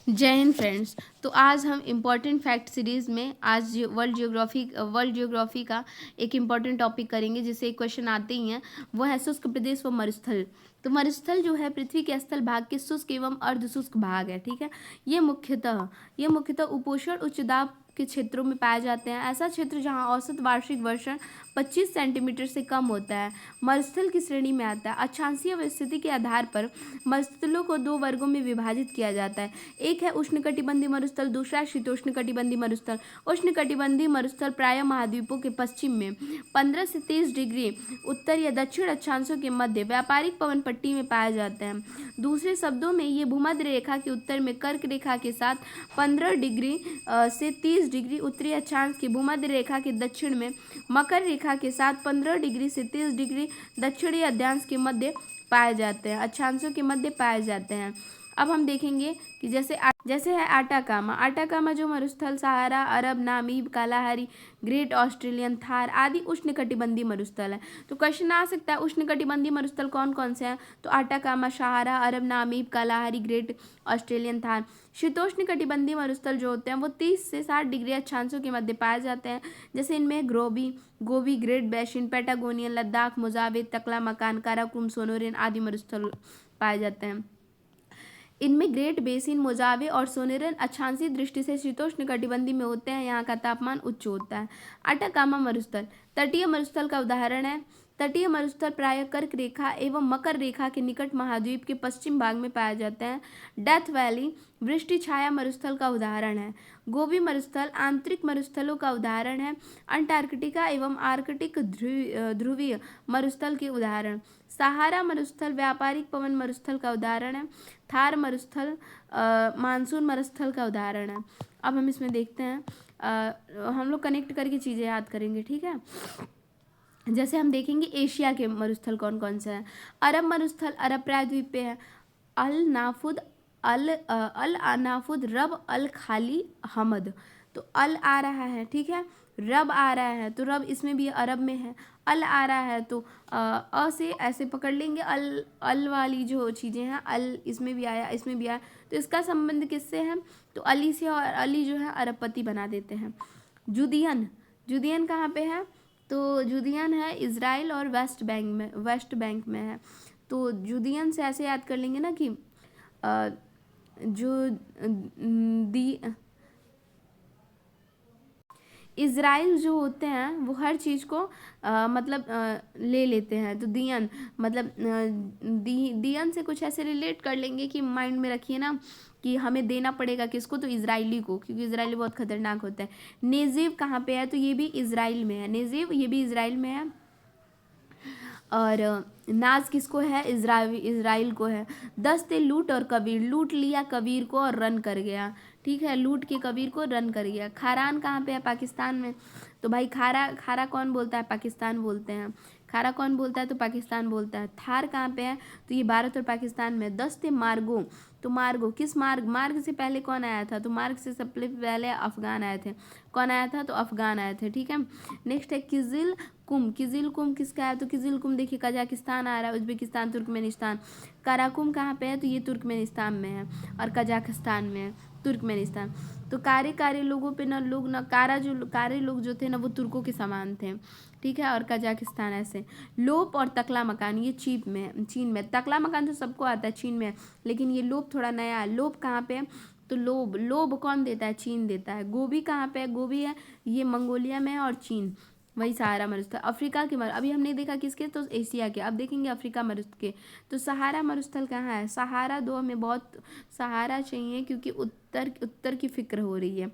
जय हिंद फ्रेंड्स। तो आज हम इम्पॉर्टेंट फैक्ट सीरीज़ में आज वर्ल्ड जियोग्राफी का एक इम्पॉर्टेंट टॉपिक करेंगे, जिससे एक क्वेश्चन आते ही हैं। वो है शुष्क प्रदेश व मरुस्थल। तो मरुस्थल जो है पृथ्वी के स्थल भाग के शुष्क एवं अर्धशुष्क भाग है। ठीक है, ये मुख्यतः उपोष्ण उच्च दाब के क्षेत्रों में पाए जाते हैं। ऐसा क्षेत्र जहां औसत वार्षिक वर्षण 25 सेंटीमीटर से कम होता है मरुस्थल की श्रेणी में आता है। अक्षांशीय स्थिति के आधार पर मरुस्थलों को दो वर्गों में विभाजित किया जाता है। एक है उष्णकटिबंधीय मरुस्थल, दूसरा शीतोष्णकटिबंधीय मरुस्थल। उष्णकटिबंधीय मरुस्थल प्रायः महाद्वीपों के पश्चिम में 15 से 30 डिग्री उत्तर या दक्षिण अक्षांशों के मध्य व्यापारिक पवन पट्टी में पाया जाता है। दूसरे शब्दों में ये भूमध्य रेखा के उत्तर में कर्क रेखा के साथ 15 डिग्री से 30 डिग्री उत्तरी अक्षांश की भूमध्य रेखा के दक्षिण में मकर रेखा के साथ 15 डिग्री से 30 डिग्री दक्षिणी अक्षांश के मध्य पाए जाते हैं, अक्षांशों के मध्य पाए जाते हैं। अब हम देखेंगे कि जैसे है आटाकामा जो मरुस्थल सहारा, अरब, Namib, Kalahari, great Australian Thar आदि उष्णकटिबंधीय मरुस्थल है। तो क्वेश्चन आ सकता है उष्णकटिबंधीय मरुस्थल कौन कौन से हैं? तो आटाकामा, सहारा, अरब, Namib, Kalahari, great Australian Thar. शीतोष्णकटिबंधीय मरुस्थल जो होते हैं वो 30 से 60 डिग्री अक्षांशों के मध्य पाए जाते हैं। जैसे इनमें गोबी, ग्रेट बेसिन, पैटागोनियन, लद्दाख, मोजावे, तकलामकान, काराकोरम, सोनोरिन आदि मरुस्थल पाए जाते हैं। इनमें ग्रेट बेसिन, मोजावे और सोनेरन अक्षांशीय दृष्टि से शीतोष्णकटिबंधीय में होते हैं। यहाँ का तापमान उच्च होता है। अटाकामा मरुस्थल तटीय मरुस्थल का उदाहरण है। तटीय मरुस्थल प्रायः कर्क रेखा एवं मकर रेखा के निकट महाद्वीप के पश्चिम भाग में पाया जाता है। डेथ वैली वृष्टि छाया मरुस्थल का उदाहरण है। गोबी मरुस्थल आंतरिक मरुस्थलों का उदाहरण है। अंटार्कटिका एवं आर्कटिक ध्रुवीय मरुस्थल के उदाहरण। सहारा मरुस्थल व्यापारिक पवन मरुस्थल का उदाहरण है। थार मरुस्थल मानसून मरुस्थल का उदाहरण है। अब हम इसमें देखते हैं, हम लोग कनेक्ट करके चीज़ें याद करेंगे। ठीक है, जैसे हम देखेंगे एशिया के मरुस्थल कौन कौन से हैं। अरब मरुस्थल अरब प्रायद्वीप पे है। अल नाफुद रब अल खाली हमद। तो अल आ रहा है, ठीक है, रब आ रहा है तो रब इसमें भी अरब में है। अल आ रहा है तो अ से ऐसे पकड़ लेंगे। अल वाली जो चीज़ें हैं, अल इसमें भी आया, इसमें भी आया, तो इसका संबंध किससे है? तो अली से, और अली जो है अरबपति बना देते हैं। जुदियन कहाँ पे है? तो जुदियन है इज़राइल और वेस्ट बैंक में है। तो जुदियन से ऐसे याद कर लेंगे ना कि जो दी इज़राइल जो होते हैं वो हर चीज़ को ले लेते हैं। तो दियन मतलब दियन से कुछ ऐसे रिलेट कर लेंगे कि माइंड में रखिए ना कि हमें देना पड़ेगा किसको? तो इजरायली को, क्योंकि इजरायली बहुत खतरनाक होता है। नेजेव कहाँ पे है? तो ये भी इजराइल में है। नेजेव ये भी इजराइल में है। और नाज किसको है? इजराइल को है। 10 थे लूट और कबीर, लूट लिया कबीर को और रन कर गया। ठीक है, लूट के कबीर को रन कर गया। खारान कहाँ पे है? पाकिस्तान में। तो भाई खारा कौन बोलता है? पाकिस्तान बोलते हैं। खारा कौन बोलता है? तो पाकिस्तान बोलता है। थार कहाँ पे है? तो ये भारत और पाकिस्तान में। 10 थे मार्गो। तो मार्गो किस मार्ग से पहले कौन आया था? तो मार्ग से सबसे पहले अफगान आए थे। कौन आया था? तो अफगान आए थे। ठीक है, नेक्स्ट है किजिल कुम किसका है? तो किजिल कुम देखिए कजाकिस्तान आ रहा है, उज्बेकिस्तान, तुर्कमेनिस्तान। काराकुम कहाँ पे है? तो ये तुर्कमेनिस्तान में है और कजाकिस्तान में है, तुर्कमेनिस्तान। तो कारे लोगों पे ना लोग ना कारे लोग जो थे ना वो तुर्कों के समान थे। ठीक है, और कजाकिस्तान ऐसे। लोप और तकला मकान ये चीन में। तकला मकान तो सबको आता है, चीन में है, लेकिन ये लोप थोड़ा नया है। लोप कहाँ पे है? तो लोब कौन देता है? चीन देता है। गोभी कहाँ पे है? गोभी है ये मंगोलिया में है और चीन, वही सहारा मरुस्थल। अफ्रीका के अभी हमने देखा किसके? तो एशिया के। अब देखेंगे अफ्रीका मरुस्थल के। तो सहारा मरुस्थल कहाँ है? सहारा दो हमें बहुत सहारा चाहिए क्योंकि उत्तर की फिक्र हो रही है।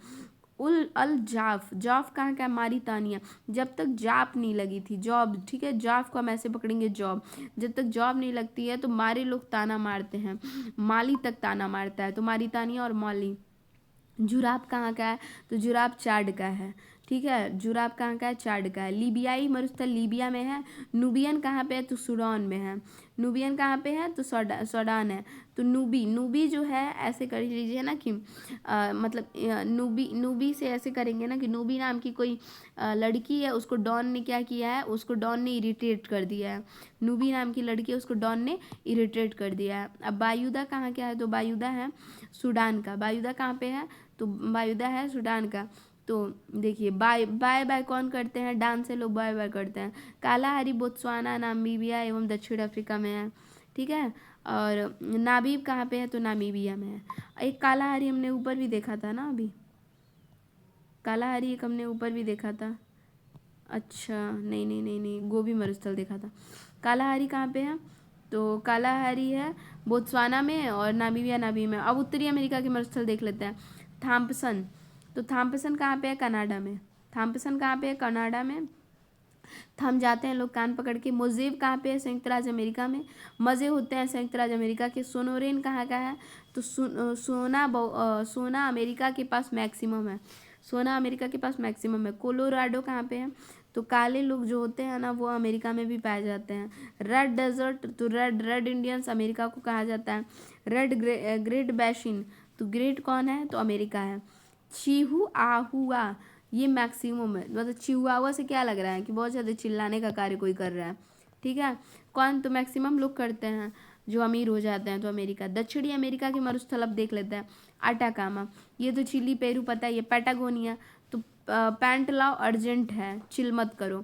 जाफ कहाँ का? मारितानिया। जब तक जाप नहीं लगी थी, जॉब, ठीक है, जाफ को हम ऐसे पकड़ेंगे जॉब। जब तक जॉब नहीं लगती है तो मारे लोग ताना मारते हैं। माली तक ताना मारता है, तो मारितानिया और माली। जुराब कहाँ का है? तो जुराब चाड का है। ठीक है। जुराब कहाँ का है? चाड का है। लीबियाई मरुस्थल लीबिया में है। नूबियन कहाँ पे है? तो सूडान में है। नूबियन कहाँ पे है? तो सूडान है। तो नूबी नूबी जो है ऐसे कर लीजिए ना कि मतलब नूबी नूबी से ऐसे करेंगे ना कि नूबी नाम की कोई लड़की है, उसको डॉन ने क्या किया है? उसको डॉन ने इरिटेट कर दिया है। नूबी नाम की लड़की है, उसको डॉन ने इरिटेट कर दिया है। अब बायुदा कहाँ क्या है? तो बायुदा है सूडान का। बायुदा कहाँ पे है? तो बायुदा है सूडान का। तो देखिए बाय बाय बाय कौन करते हैं? डांस से लोग बाय बाय करते हैं। कालाहारी बोत्सवाना, नामीबिया एवं दक्षिण अफ्रीका में है। ठीक है। और नाबीब कहाँ पे है? तो नामीबिया में है। एक कालाहारी हमने ऊपर भी देखा था ना अभी, कालाहारी एक हमने ऊपर भी देखा था। अच्छा नहीं नहीं नहीं नहीं, गोबी मरुस्थल देखा था। कालाहारी कहाँ पे है? तो कालाहारी है बोत्सवाना में और नामीबिया नाबी में। अब उत्तरी अमेरिका के मरुस्थल देख लेते हैं। थाम्पसन, तो थाम्पसन कहाँ पे है? कनाडा में। थाम्पसन कहाँ पे है? कनाडा में। थम जाते हैं लोग कान पकड़ के। मोजेब कहाँ पे है? संयुक्त राज्य अमेरिका में। मज़े होते हैं संयुक्त राज्य अमेरिका के। सोनोरेन कहाँ का है? तो सोना अमेरिका के पास मैक्सिमम है। सोना अमेरिका के पास मैक्सिमम है। कोलोराडो कहाँ पे है? तो काले लोग जो होते हैं ना वो अमेरिका में भी पाए जाते हैं। रेड डेजर्ट, तो रेड रेड इंडियंस अमेरिका को कहा जाता है। ग्रेट बैशिन, तो ग्रेट कौन है? तो अमेरिका है। चीहू आहुआ, ये मैक्सिमम है। मतलब चिहुआहुआ से क्या लग रहा है कि बहुत ज़्यादा चिल्लाने का कार्य कोई कर रहा है। ठीक है। कौन? तो मैक्सिमम लोग करते हैं जो अमीर हो जाते हैं। तो अमेरिका। दक्षिणी अमेरिका के मरुस्थल अब देख लेते हैं। आटाकामा, ये तो चिली पेरू पता है। ये पैटागोनिया, तो पैंटलाओ अर्जेंट है, चिल मत करो।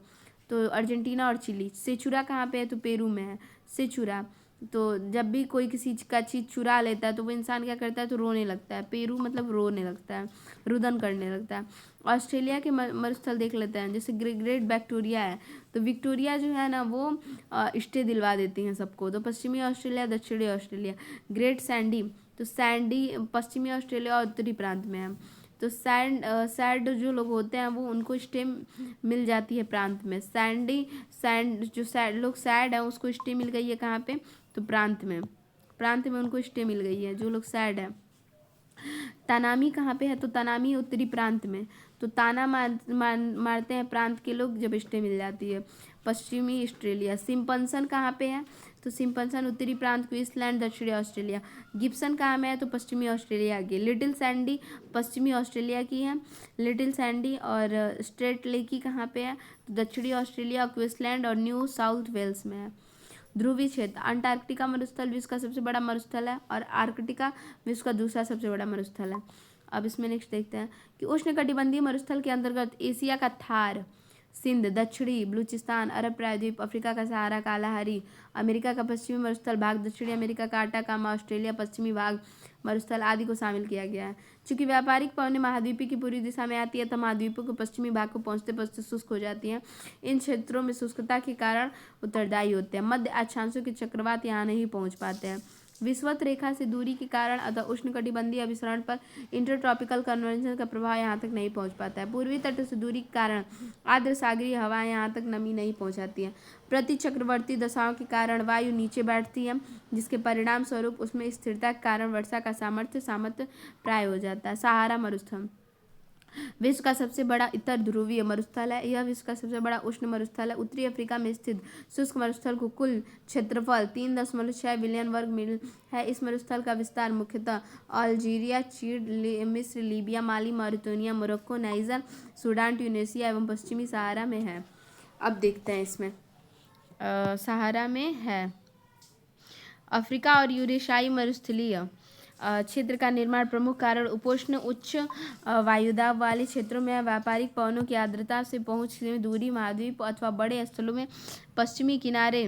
तो अर्जेंटीना और चिली। सेचुरा कहाँ पे है? तो पेरू में है सेचुरा। तो जब भी कोई किसी का चीज़ चुरा लेता है तो वो इंसान क्या करता है? तो रोने लगता है। पेरू मतलब रोने लगता है, रुदन करने लगता है। ऑस्ट्रेलिया के मरुस्थल देख लेते हैं। जैसे ग्रेट विक्टोरिया है, तो विक्टोरिया जो है ना वो स्टे दिलवा देती हैं सबको। तो पश्चिमी ऑस्ट्रेलिया, दक्षिणी ऑस्ट्रेलिया। ग्रेट सैंडी, तो सैंडी पश्चिमी ऑस्ट्रेलिया और उत्तरी प्रांत में है। तो सैड जो लोग होते हैं वो उनको स्टे मिल जाती है प्रांत में। सैंड जो सैड लोग सैड है उसको स्टे मिल गई है कहाँ पे? तो प्रांत में। प्रांत में उनको स्टे मिल गई है जो लोग सैड है। तानामी कहाँ पे है? तो तानामी उत्तरी प्रांत में। तो ताना मारते हैं प्रांत के लोग जब स्टे मिल जाती है। पश्चिमी ऑस्ट्रेलिया। सिम्पसन कहाँ पे है? तो सिम्पसन उत्तरी प्रांत, क्वींसलैंड, दक्षिणी ऑस्ट्रेलिया। गिब्सन कहाँ में है? तो पश्चिमी ऑस्ट्रेलिया की। लिटिल सैंडी पश्चिमी ऑस्ट्रेलिया की है, लिटिल सैंडी। और स्ट्रेट लेकी कहाँ पे है? तो दक्षिणी ऑस्ट्रेलिया, क्वींसलैंड और न्यू साउथ वेल्स में है। ध्रुवीय क्षेत्र। अंटार्कटिका मरुस्थल विश्व का सबसे बड़ा मरुस्थल है और आर्कटिका विश्व का दूसरा सबसे बड़ा मरुस्थल है। अब इसमें नेक्स्ट देखते हैं कि उष्णकटिबंधीय मरुस्थल के अंतर्गत एशिया का थार, सिंध, दक्षिणी बलूचिस्तान, अरब प्रायद्वीप, अफ्रीका का सहारा, कालाहारी, अमेरिका का पश्चिमी मरुस्थल भाग, दक्षिणी अमेरिका का आटाकामा, ऑस्ट्रेलिया पश्चिमी भाग मरुस्थल आदि को शामिल किया गया है। चूंकि व्यापारिक पवनें महाद्वीपीय की पूर्वी दिशा में आती है तो महाद्वीपों के पश्चिमी भाग को पहुंचते पहुंचते शुष्क हो जाती हैं। इन क्षेत्रों में शुष्कता के कारण उत्तरदायी होते हैं। मध्य अक्षांशों के चक्रवात यहाँ नहीं पहुंच पाते हैं। विषुवत रेखा से दूरी के कारण अतः उष्णकटिबंधीय अभिसरण पर इंटरट्रॉपिकल कन्वर्जेंस का प्रभाव यहाँ तक नहीं पहुँच पाता है। पूर्वी तट से दूरी के कारण आर्द्र सागरीय हवाएं यहाँ तक नमी नहीं पहुँचाती हैं। प्रति चक्रवर्ती दशाओं के कारण वायु नीचे बैठती है, जिसके परिणाम स्वरूप उसमें स्थिरता के कारण वर्षा का सामर्थ्य प्राय हो जाता है। सहारा मरुस्थल विश्व का सबसे बड़ा उत्तर ध्रुवीय मरुस्थल है। यह विश्व का सबसे बड़ा उष्ण मरुस्थल है। उत्तरी अफ्रीका में स्थित शुष्क मरुस्थल को कुल क्षेत्रफल 3.6 बिलियन वर्ग मील है। इस मरुस्थल का विस्तार मुख्यतः अल्जीरिया, चीन, मिस्र, Libya, Mali, Mauritania, Morocco, Niger, Sudan, Tunisia एवं पश्चिमी सहारा में है। अब देखते हैं इसमें सहारा में है अफ्रीका और यूरेशियाई मरुस्थलीय क्षेत्र का निर्माण प्रमुख कारण उपोष्ण उच्च वायुदाब वाले क्षेत्रों में व्यापारिक पवनों की आर्द्रता से पहुंच में दूरी, महाद्वीप अथवा बड़े स्थलों में पश्चिमी किनारे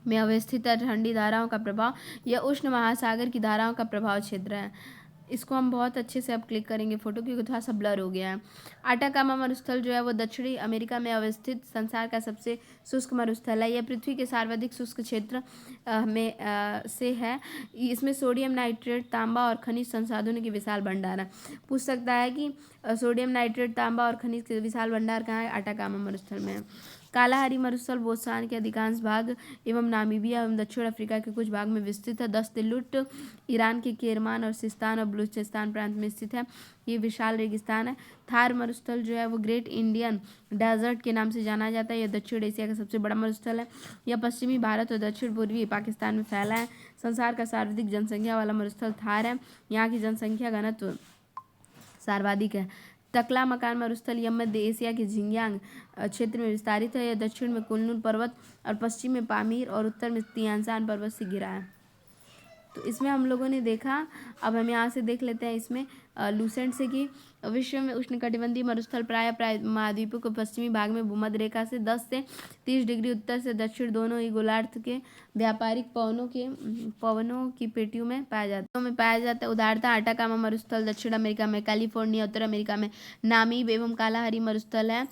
में अवस्थित ठंडी धाराओं का प्रभाव या उष्ण महासागर की धाराओं का प्रभाव क्षेत्र है। इसको हम बहुत अच्छे से अब क्लिक करेंगे फोटो, क्योंकि थोड़ा सा ब्लर हो गया है। आटाकामा मरुस्थल जो है वो दक्षिणी अमेरिका में अवस्थित संसार का सबसे शुष्क मरुस्थल है। यह पृथ्वी के सर्वाधिक शुष्क क्षेत्र में से है। इसमें सोडियम नाइट्रेट, तांबा और खनिज संसाधनों की विशाल भंडार है। पूछ सकता है कि सोडियम नाइट्रेट, तांबा और खनिज के विशाल भंडार कहाँ है? आटाकामा मरुस्थल में है। कालाहारी मरुस्थल बोत्सवाना के अधिकांश भाग एवं नामीबिया एवं दक्षिण अफ्रीका के कुछ भाग में विस्तृत है। दस्तलुट ईरान के केरमान और सिस्तान और बलूचिस्तान प्रांत में स्थित है। ये विशाल रेगिस्तान है। थार मरुस्थल जो है वो ग्रेट इंडियन डेजर्ट के नाम से जाना जाता है। यह दक्षिण एशिया का सबसे बड़ा मरुस्थल है। यह पश्चिमी भारत और दक्षिण पूर्वी पाकिस्तान में फैला है। संसार का सर्वाधिक जनसंख्या वाला मरुस्थल थार है। यहाँ की जनसंख्या घनत्व सर्वाधिक है। टकला मकान मरुस्थल यह मध्य एशिया के झिंजियांग क्षेत्र में विस्तारित है। यह दक्षिण में कुनलुन पर्वत और पश्चिम में पामीर और उत्तर में तियानसान पर्वत से घिरा है। तो इसमें हम लोगों ने देखा। अब हम यहाँ से देख लेते हैं इसमें लूसेंट से कि विश्व में उष्णकटिबंधीय मरुस्थल प्राय महाद्वीपों के पश्चिमी भाग में भूमध्य रेखा से 10 से 30 डिग्री उत्तर से दक्षिण दोनों ही गोलार्ध के व्यापारिक पवनों की पेटियों में पाया जाता है। उदाहरणतः अटाकामा मरुस्थल दक्षिण अमेरिका में, कैलिफोर्निया उत्तर अमेरिका में, नामीब एवं कालाहारी मरुस्थल है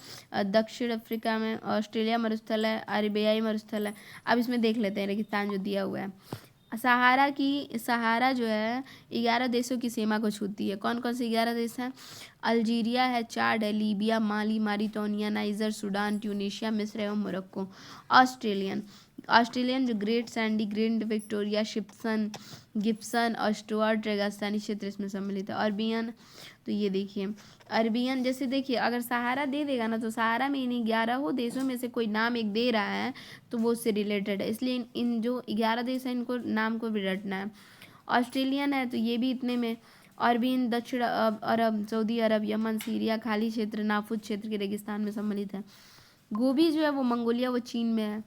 दक्षिण अफ्रीका में, ऑस्ट्रेलिया मरुस्थल है, अरेबियाई मरुस्थल है। अब इसमें देख लेते हैं रेगिस्तान जो दिया हुआ है। सहारा जो है 11 देशों की सीमा को छूती है। कौन कौन से 11 देश हैं? अल्जीरिया है, चाड है, लीबिया, माली, मारिटानिया, नाइजर, सूडान, ट्यूनीशिया, मिस्र एवं मोरक्को। ऑस्ट्रेलियन जो great Sandy, great Victoria, Gibson और स्टुअर्ट रेगिस्तानी क्षेत्र इसमें सम्मिलित है। अरबियन, तो ये देखिए अरबियन, जैसे देखिए अगर सहारा दे देगा ना तो सहारा में इन 11 देशों में से कोई नाम एक दे रहा है तो वो उससे रिलेटेड है, इसलिए इन जो 11 देश हैं इनको नाम को भी रटना है। ऑस्ट्रेलियन है तो ये भी इतने में। अरबियन दक्षिण अरब, सऊदी अरब, यमन, सीरिया, खाली क्षेत्र, नाफुज क्षेत्र के रेगिस्तान में सम्मिलित है। गोबी जो है वो मंगोलिया वो चीन में है।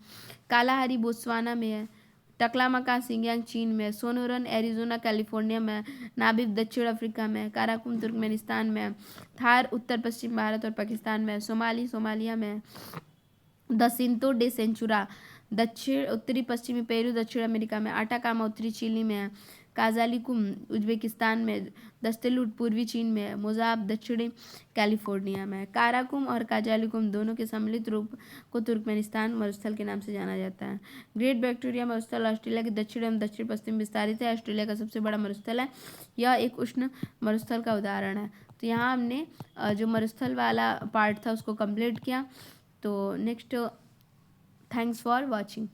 कालाहारी बोत्सवाना में है। टकलामका सिंगियांग चीन में है। सोनोरन एरिजोना कैलिफोर्निया में है। नाबिब दक्षिण अफ्रीका में है। काराकुम तुर्कमेनिस्तान में है। थार उत्तर पश्चिम भारत और पाकिस्तान में है। सोमालिया में है। द सिंतो डे सेंचुरा दक्षिण उत्तरी पश्चिमी पेरू दक्षिण अमेरिका में। आटाकामा उत्तरी चिली में है। काजालिकुम उज्बेकिस्तान में। दस्तलुट पूर्वी चीन में है। मोजाब दक्षिणी कैलिफोर्निया में है। काराकुम और काजालिकुम दोनों के सम्मिलित रूप को तुर्कमेनिस्तान मरुस्थल के नाम से जाना जाता है। ग्रेट विक्टोरिया मरुस्थल ऑस्ट्रेलिया के दक्षिण एवं दक्षिण पश्चिम विस्तारित है। ऑस्ट्रेलिया का सबसे बड़ा मरुस्थल है। यह एक उष्ण मरुस्थल का उदाहरण है। तो यहाँ हमने जो मरुस्थल वाला पार्ट था उसको कंप्लीट किया। तो नेक्स्ट, थैंक्स फॉर वॉचिंग।